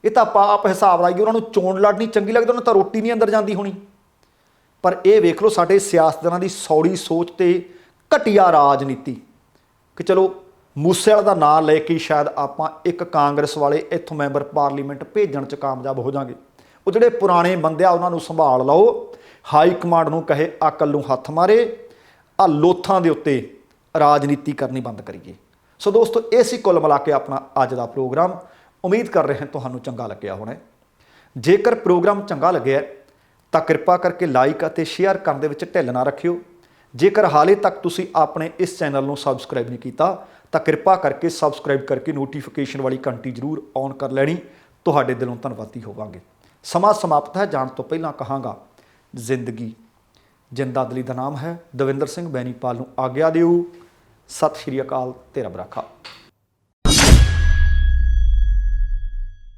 ਇਹ ਤਾਂ ਆਪ ਹਿਸਾਬ ਲਾਈਏ ਉਹਨਾਂ ਨੂੰ ਚੋਣ ਲੜਨੀ ਚੰਗੀ ਲੱਗਦੀ, ਉਹਨਾਂ ਤਾਂ ਰੋਟੀ ਨਹੀਂ ਅੰਦਰ ਜਾਂਦੀ ਹੋਣੀ। ਪਰ ਇਹ ਵੇਖ ਲਓ ਸਾਡੇ ਸਿਆਸਤਦਾਨਾਂ ਦੀ ਸੌੜੀ ਸੋਚ ਤੇ ਘਟੀਆ ਰਾਜਨੀਤੀ ਕਿ ਚਲੋ ਮੂਸੇਵਾਲੇ ਦਾ ਨਾਂ ਲੈ ਕੇ ਸ਼ਾਇਦ ਆਪਾਂ ਇੱਕ ਕਾਂਗਰਸ ਵਾਲੇ ਇੱਥੋਂ ਮੈਂਬਰ ਪਾਰਲੀਮੈਂਟ ਭੇਜਣ 'ਚ ਕਾਮਯਾਬ ਹੋ ਜਾਵਾਂਗੇ। ਉਹ ਜਿਹੜੇ ਪੁਰਾਣੇ ਬੰਦੇ ਆ ਉਹਨਾਂ ਨੂੰ ਸੰਭਾਲ ਲਓ, ਹਾਈ ਕਮਾਂਡ ਨੂੰ ਕਹੇ ਅਕਲ ਨੂੰ ਹੱਥ ਮਾਰੇ, ਆ ਲੋਥਾਂ ਦੇ ਉੱਤੇ ਰਾਜਨੀਤੀ ਕਰਨੀ ਬੰਦ ਕਰੀਏ। ਸੋ ਦੋਸਤੋ ਇਹ ਸੀ ਕੁੱਲ ਮਿਲਾ ਕੇ ਆਪਣਾ ਅੱਜ ਦਾ ਪ੍ਰੋਗਰਾਮ। ਉਮੀਦ ਕਰ ਰਹੇ ਹਾਂ ਤੁਹਾਨੂੰ ਚੰਗਾ ਲੱਗਿਆ ਹੋਣਾ। ਜੇਕਰ ਪ੍ਰੋਗਰਾਮ ਚੰਗਾ ਲੱਗਿਆ ਤਾਂ ਕਿਰਪਾ ਕਰਕੇ ਲਾਈਕ ਅਤੇ ਸ਼ੇਅਰ ਕਰਨ ਦੇ ਵਿੱਚ ਢਿੱਲ ਨਾ ਰੱਖਿਓ। ਜੇਕਰ ਹਾਲੇ ਤੱਕ ਤੁਸੀਂ ਆਪਣੇ ਇਸ ਚੈਨਲ ਨੂੰ ਸਬਸਕ੍ਰਾਈਬ ਨਹੀਂ ਕੀਤਾ ਤਾਂ ਕਿਰਪਾ ਕਰਕੇ ਸਬਸਕ੍ਰਾਈਬ ਕਰਕੇ ਨੋਟੀਫਿਕੇਸ਼ਨ ਵਾਲੀ ਘੰਟੀ ਜ਼ਰੂਰ ਔਨ ਕਰ ਲੈਣੀ। ਤੁਹਾਡੇ ਦਿਲੋਂ ਧੰਨਵਾਦੀ ਹੋਵਾਂਗੇ। ਸਮਾਂ ਸਮਾਪਤ ਹੈ, ਜਾਣ ਤੋਂ ਪਹਿਲਾਂ ਕਹਾਂਗਾ ਜ਼ਿੰਦਗੀ ਜਿੰਦਾ ਦਿਲੀ ਦਾ ਨਾਮ ਹੈ। ਦਵਿੰਦਰ ਸਿੰਘ ਬੈਨੀਪਾਲ ਨੂੰ ਆਗਿਆ ਦਿਓ। ਸਤਿ ਸ਼੍ਰੀ ਅਕਾਲ ਤੇ ਰੱਬ ਰਾਖਾ।